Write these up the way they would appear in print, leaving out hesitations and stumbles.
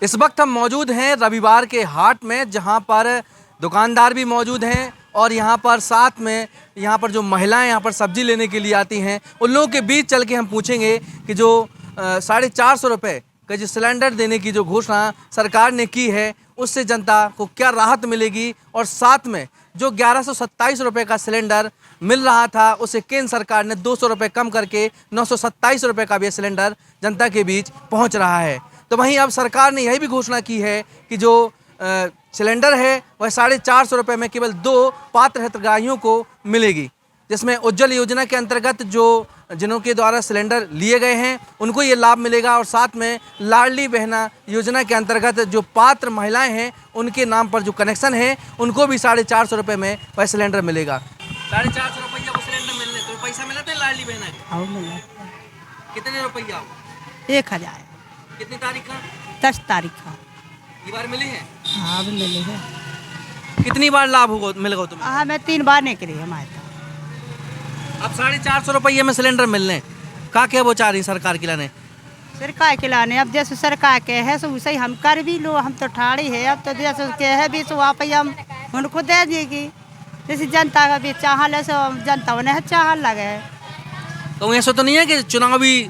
इस वक्त हम मौजूद हैं रविवार के हाट में, जहां पर दुकानदार भी मौजूद हैं और यहां पर साथ में यहां पर जो महिलाएं यहां पर सब्जी लेने के लिए आती हैं, उन लोगों के बीच चल के हम पूछेंगे कि जो 450 रुपये का जो सिलेंडर देने की जो घोषणा सरकार ने की है, उससे जनता को क्या राहत मिलेगी, और साथ में जो 1127 रुपये का सिलेंडर मिल रहा था उसे केंद्र सरकार ने 200 रुपये कम करके 927 रुपये का भी सिलेंडर जनता के बीच पहुंच रहा है। तो वहीं अब सरकार ने यही भी घोषणा की है कि जो सिलेंडर है वह 450 रुपये में केवल 2 पात्र हितग्राहियों को मिलेगी, जिसमें उज्ज्वल योजना के अंतर्गत जो जिनों के द्वारा सिलेंडर लिए गए हैं उनको ये लाभ मिलेगा, और साथ में लाडली बहना योजना के अंतर्गत जो पात्र महिलाएं हैं उनके नाम पर जो कनेक्शन है उनको भी 450 रुपये में वह सिलेंडर मिलेगा। 450 रुपया को सिलेंडर मिलने तो पैसा मिलता है लाडली बहना के? कितने रुपया? 1000। कितनी तारीख का? 10 तारीख का। ये बार मिली है? हाँ, अब मिली है। कितनी बार लाभ होगा मिलेगा तुम्हें? हाँ, मैं 3 बार निकली हमारे तो। अब 450 रुपये में सिलेंडर मिलने का क्या वो चाह रही सरकार खिलाने? सरकार खिलाने अब जैसे सरकार के है सो वैसे हम कर भी लो, हम तो ठाड़ी है। अब तो जैसे उसके है भी सो आप हम उनको दे देगी, जैसे जनता का भी चाहल है सो जनता उन्हें चाहल लगे। तो ऐसा तो नहीं है कि चुनावी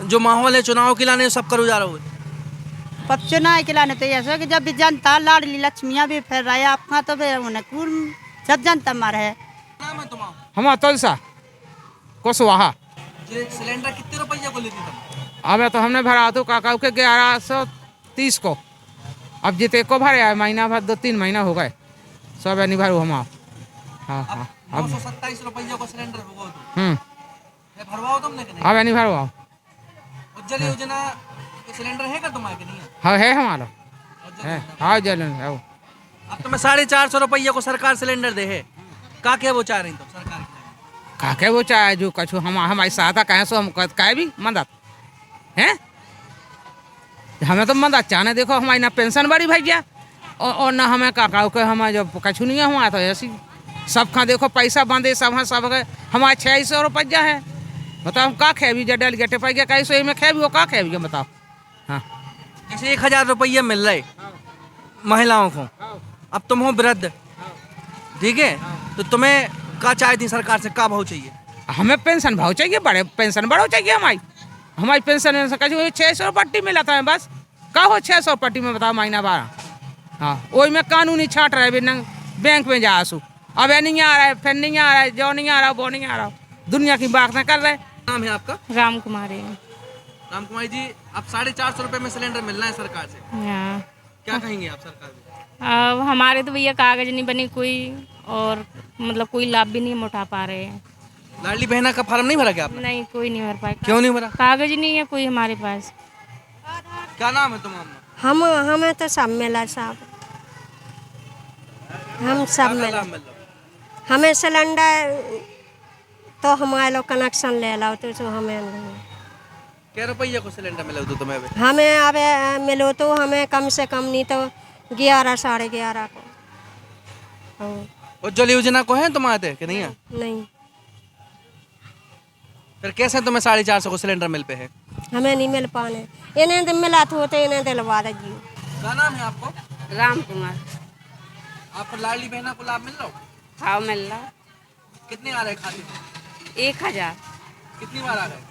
जो माहौल है चुनाव खिलाने सब करो जा रहे हो? पब चुनाव खिलाने तो ऐसा कि जब भी जनता लाडली लक्ष्मियाँ भी फिर रहा है आपका तो फिर उन्हें कुल सब जनता मारे है। नाम है तुम्हारा? हम तुलसा कुशवाहा। सिलेंडर कितने रुपये को लेती तुम? अब तो हमने भरा तो काका के 1130 को, अब जिते को भरे है महीना भर 2-3 महीना हो गए, सब नहीं भरू हम। हाँ हाँ, अब 927 रुपये को सिलेंडर होगा तो भरवाओ तुमने कि नहीं? अब नहीं भरवाओ। उज्ज्वल योजना के सिलेंडर है क्या तुम्हारे? नहीं है? हाँ है हमारा है। हाँ जलन है। अब तुम्हें 450 रुपये को सरकार सिलेंडर दे है, का क्या वो चाह रही तुम सरकार? काके वो चाहे जो कछु हम हमारी सहायता कहें सो हम कहे भी मदद हैं, हमें तो मदद चाहने। देखो हमारी ना पेंशन बड़ी भैया और ना हमें काका के हमारे जब कछु नहीं है हमारा तो ऐसी सब खा देखो पैसा बांधे सब हैं सब गए हमारे 600 रुपया है। बताओ हम का खेबी जब डेल गेटे पाई गया कैसे में खेबी वो का खेबी बताओ। हाँ, जैसे 1000 रुपये मिल रहे महिलाओं को, अब तुम हो वृद्ध, ठीक है, तो तुम्हें का चाहती सरकार से, का भाव चाहिए? हमें पेंशन भाव चाहिए, बड़े पेंशन बढ़ो चाहिए। हमारी पेंशन 600 पट्टी मिला था बस, का हो 600 पट्टी में बताओ महीना 12। हाँ, वही में कानूनी छाट रहे बैंक में जा आसू, अब नहीं आ रहा है, फिर नहीं आ रहा है, जो नहीं आ रहा वो नहीं आ रहा, दुनिया की बात ना कर रहे। नाम है आपका? राम कुमारी। राम कुमारी जी, अब 450 रुपये में सिलेंडर मिलना है सरकार से, हाँ, क्या कहेंगे आप सरकार को? अब हमारे तो भैया कागज नहीं बनी कोई, और मतलब कोई लाभ भी नहीं हम उठा पा रहे हैं। लाडली बहना का फार्म नहीं भरा क्या आपने? नहीं, कोई नहीं भर पाए। क्यों नहीं भरा? कागज नहीं है कोई हमारे पास। क्या नाम है तुम्हारा? हमें तो सब मिला साहब, हम सब मिला। हमें सिलेंडर तो हमारे लोग कनेक्शन ले लो तो हमें नहीं। क्या रुपये को सिलेंडर मिले तो तुम्हें अभी? हमें अब मिलो तो हमें कम से कम नहीं तो 11 साढ़े 11 को। हाँ। उज्ज्वल योजना को है तुम्हारे कि नहीं है? नहीं, फिर कैसे तुम्हें 450 को सिलेंडर मिल पे है? हमें नहीं मिल पाने, इन्हें तो मिला तो इन्हें दिलवा दीजिए। क्या नाम है आपको? राम कुमार। आपको लाडली बहना को लाभ मिल रहा हो? हाँ, मिल रहा। कितने आ रहे खाते में? 1000। कितनी बार आ गए?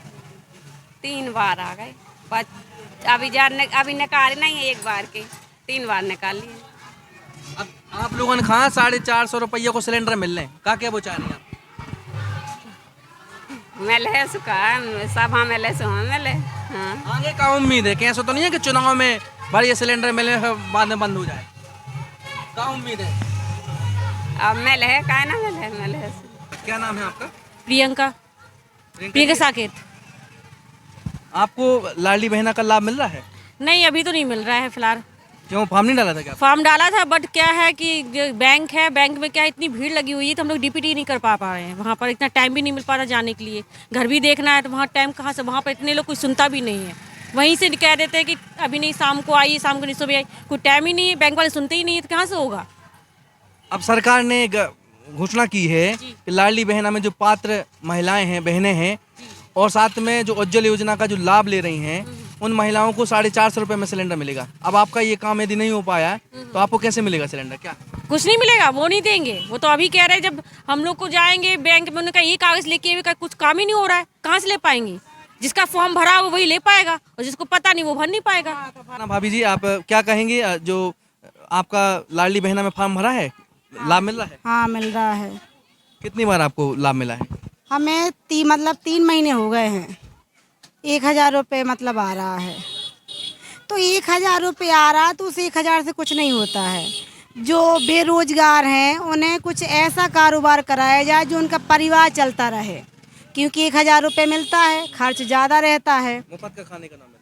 3 बार आ गए। अभी निकाले नहीं है, एक बार के 3 बार निकाल लिए। अब आप लोगों ने कहा 450 रुपये को सिलेंडर मिल रहे, का क्या वो चाह रही हैं आप? मिले सुखा सब, हाँ मिले सो हाँ मिले। हाँ, आगे का उम्मीद है? कैसा तो नहीं है कि चुनाव में भाई ये सिलेंडर मिले बाद में बंद हो जाए, क्या उम्मीद है? अब मिले का ना मिले। क्या नाम है आपका? प्रियंका। प्रियंका साकेत। आपको लाडली बहना का लाभ मिल रहा है? नहीं, अभी तो नहीं मिल रहा है फिलहाल। क्यों, फॉर्म नहीं डाला था क्या? फॉर्म डाला था, बट क्या है कि जो बैंक है, बैंक में क्या है, इतनी भीड़ लगी हुई है तो हम लोग डीपीटी नहीं कर पा रहे हैं। वहाँ पर इतना टाइम भी नहीं मिल पा रहा जाने के लिए, घर भी देखना है तो वहाँ टाइम कहाँ से, वहाँ पर इतने लोग कोई सुनता भी नहीं है। वहीं से कह देते हैं कि अभी नहीं, शाम को आइए, शाम को नहीं सुबह आई, कोई टाइम ही नहीं है, बैंक वाले सुनते ही नहीं है तो कहाँ से होगा। अब सरकार ने घोषणा की है कि लाडली बहना में जो पात्र महिलाएं हैं, बहनें हैं, और साथ में जो उज्ज्वल योजना का जो लाभ ले रही हैं उन महिलाओं को 450 रुपये में सिलेंडर मिलेगा। अब आपका ये काम यदि नहीं हो पाया है तो आपको कैसे मिलेगा सिलेंडर? क्या कुछ नहीं मिलेगा, वो नहीं देंगे। वो तो अभी कह रहे हैं जब हम लोग को जाएंगे बैंक में, उन्होंने कहा ये कागज लेके आइए, कुछ काम ही नहीं हो रहा है, कहाँ से ले पाएंगे? जिसका फॉर्म भरा हो वही ले पाएगा और जिसको पता नहीं वो भर नहीं पाएगा। भाभी जी आप क्या कहेंगे, जो आपका लाडली बहना में फॉर्म भरा है, लाभ मिल रहा है? हाँ मिल रहा है। कितनी बार आपको लाभ मिला है? हमें 3 महीने हो गए हैं। 1000 रुपये मतलब आ रहा है। तो 1000 रुपये आ रहा है तो उस 1000 से कुछ नहीं होता है। जो बेरोजगार हैं उन्हें कुछ ऐसा कारोबार कराया जाए जो उनका परिवार चलता रहे, क्योंकि 1000 रुपये मिलता है, खर्च ज़्यादा रहता है। मुफ्त का खाने का नाम है।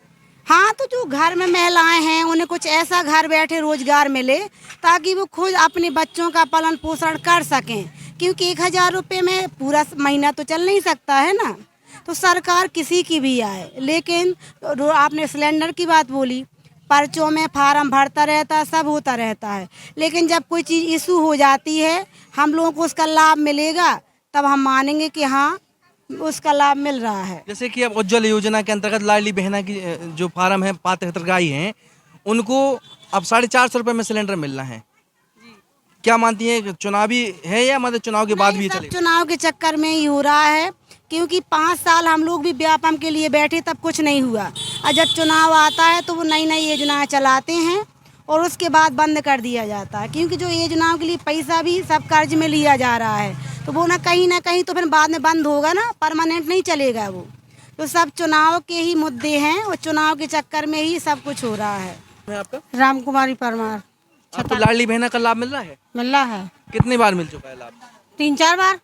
हाँ, तो जो घर में महिलाएं हैं उन्हें कुछ ऐसा घर बैठे रोजगार मिले ताकि वो खुद अपने बच्चों का पालन पोषण कर सकें, क्योंकि 1000 रुपये में पूरा महीना तो चल नहीं सकता है ना। तो सरकार किसी की भी आए, लेकिन आपने सिलेंडर की बात बोली, पर्चों में फार्म भरता रहता है, सब होता रहता है, लेकिन जब कोई चीज़ इशू हो जाती है, हम लोगों को उसका लाभ मिलेगा, तब हम मानेंगे कि हाँ उसका लाभ मिल रहा है। जैसे कि अब उज्ज्वल योजना के अंतर्गत लाडली बहना की जो फार्म है, पात्र हितग्राही हैं, उनको अब 450 रुपये में सिलेंडर मिलना है। क्या मानती हैं, चुनावी है या मतलब चुनाव के बाद भी सब चलेगा? चुनाव के चक्कर में ही हो रहा है, क्योंकि 5 साल हम लोग भी व्यापम के लिए बैठे तब कुछ नहीं हुआ, और जब चुनाव आता है तो वो नई नई योजनाएं चलाते हैं और उसके बाद बंद कर दिया जाता है, क्योंकि जो योजनाओं के लिए पैसा भी सब कर्ज में लिया जा रहा है, तो वो ना कहीं तो फिर बाद में बंद होगा ना, परमानेंट नहीं चलेगा वो। तो सब चुनाव के ही मुद्दे हैं और चुनाव के चक्कर में ही सब कुछ हो रहा है। मैं आपका राम कुमारी परमार। आपको लाडली बहना का लाभ मिल रहा है? मिल रहा है, कितनी बार मिल चुका है लाभ? 3-4 बार।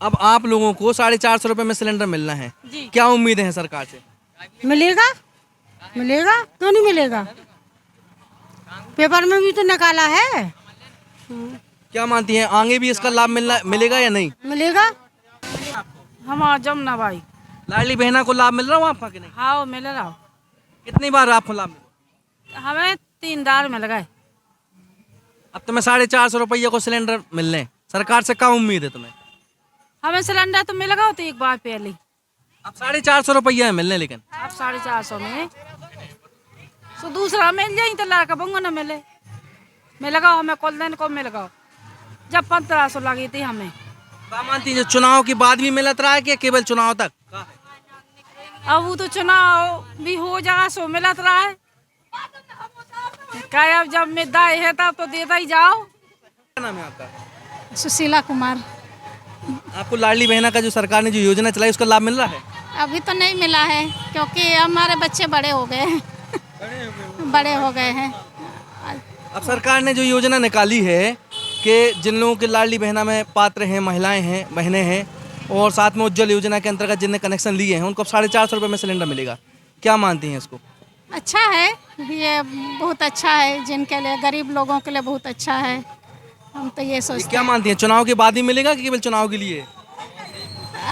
अब आप लोगों को 450 रुपये में सिलेंडर मिलना है, क्या उम्मीद है सरकार से? मिलेगा, मिलेगा, क्यों नहीं मिलेगा? पेपर में भी तो निकाला है। क्या मानती हैं, आगे भी इसका लाभ मिलेगा या नहीं? मिलेगा। हमारा जमुना भाई। लाडली बहना को लाभ मिल रहा हो आपका कि नहीं? हाँ मिल रहा। कितनी बार आपको लाभ मिला? हमें 3 दार मिल गए। अब तुम्हें 450 रुपये को सिलेंडर मिलने, सरकार से क्या उम्मीद है तुम्हें? हमें सिलेंडर तो मिल गया तो एक बार पहले। अब 450 रुपये है मिलने, लेकिन अब 450 में तो दूसरा मिल जाए तो लड़का बंगो न मिले। मिल गया हमें कल दिन को मिल गया, जब 1500 लगी थी हमें। क्या मानती है, चुनाव के बाद भी मिलत रहा है कि केवल चुनाव तक? अब वो तो चुनाव भी हो जाएगा सो मिलत रहा है। क्या अब जब मिदाई है तब तो देता ही जाओ। क्या नाम है आपका? सुशीला कुमार। आपको लाडली बहना का जो सरकार ने जो योजना चलाई उसका लाभ मिल रहा है? अभी तो नहीं मिला है, क्योंकि हमारे बच्चे बड़े हो गए हैं। बड़े हो गए हैं। अब सरकार ने जो योजना निकाली है कि जिन लोगों के लाडली बहना में पात्र हैं, महिलाएं हैं, बहनें हैं, और साथ में उज्ज्वल योजना के अंतर्गत जिनने कनेक्शन लिए हैं, उनको 450 रुपये में सिलेंडर मिलेगा, क्या मानती हैं इसको? अच्छा है, ये बहुत अच्छा है, जिनके लिए गरीब लोगों के लिए बहुत अच्छा है। हम तो ये सोचते क्या मानती हैं, चुनाव के बाद ही मिलेगा कि केवल चुनाव के लिए?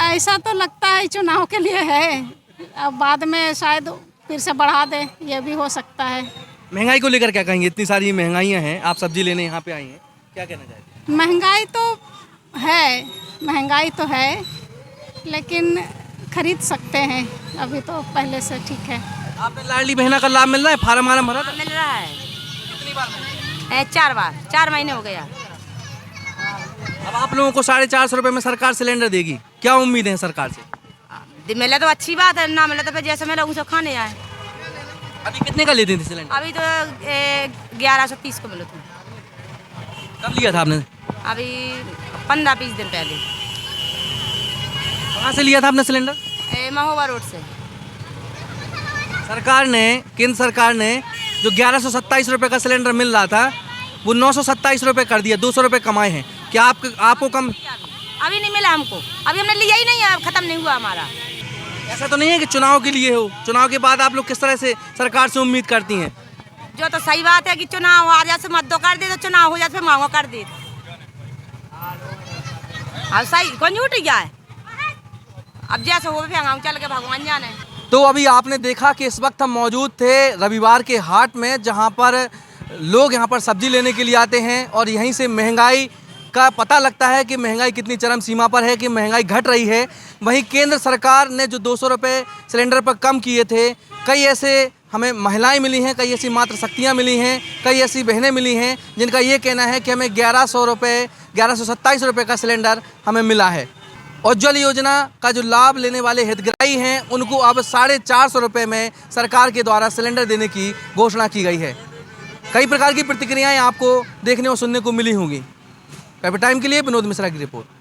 ऐसा तो लगता है चुनाव के लिए है, अब बाद में शायद फिर से बढ़ा दे, ये भी हो सकता है। महंगाई को लेकर क्या कहेंगे? इतनी सारी महंगाइयाँ हैं, आप सब्जी लेने यहाँ पे आई हैं, क्या कहना चाहते हैं? महंगाई तो है, लेकिन खरीद सकते हैं, अभी तो पहले से ठीक है। आपने लाडली बहना का लाभ मिल रहा है? फार्म भरा था? मिल रहा है। कितनी बार मिला? 4 बार, 4 महीने हो गया। अब आप लोगों को 450 रुपये में सरकार सिलेंडर देगी, क्या उम्मीद है सरकार से? मिले तो अच्छी बात है, ना मिले तो फिर जैसे मिले उनसे खाने आए। अभी कितने का लेते थे सिलेंडर? अभी तो 1130 को मिले थे। कब लिया था आपने? अभी 15-20 दिन पहले। कहाँ से लिया था आपने सिलेंडर? महोबा रोड से। सरकार ने, केंद्र सरकार ने जो 1127 रुपये का सिलेंडर मिल रहा था वो 927 रुपये कर दिया, 200 रुपये कमाए हैं। क्या आपको कम? अभी नहीं मिला हमको, अभी हमने लिया ही नहीं है, खत्म नहीं हुआ हमारा। ऐसा तो नहीं है कि चुनाव के लिए हो, चुनाव के बाद आप लोग किस तरह से सरकार से उम्मीद करती हैं? जो तो सही बात है कि चुनाव आ जाए मत दो कर दे, तो चुनाव हो जाए फिर मांगो कर दे। अब सही कौन झूठ जाए, अब जैसे हो फिर हम चल के भगवान जाने। तो अभी आपने देखा कि इस वक्त हम मौजूद थे रविवार के हाट में, जहां पर लोग यहां पर सब्जी लेने के लिए आते हैं और यहीं से महंगाई का पता लगता है कि महंगाई कितनी चरम सीमा पर है, कि महंगाई घट रही है। वहीं केंद्र सरकार ने जो 200 रुपये सिलेंडर पर कम किए थे, कई ऐसे हमें महिलाएं मिली हैं, कई ऐसी मातृशक्तियाँ मिली हैं, कई ऐसी बहनें मिली हैं जिनका ये कहना है कि हमें 1127 रुपये का सिलेंडर हमें मिला है। उज्ज्वल योजना का जो लाभ लेने वाले हितग्राही हैं उनको अब 450 रुपये में सरकार के द्वारा सिलेंडर देने की घोषणा की गई है। कई प्रकार की प्रतिक्रियाएं आपको देखने और सुनने को मिली होंगी। कैपिटल टाइम के लिए विनोद मिश्रा की रिपोर्ट।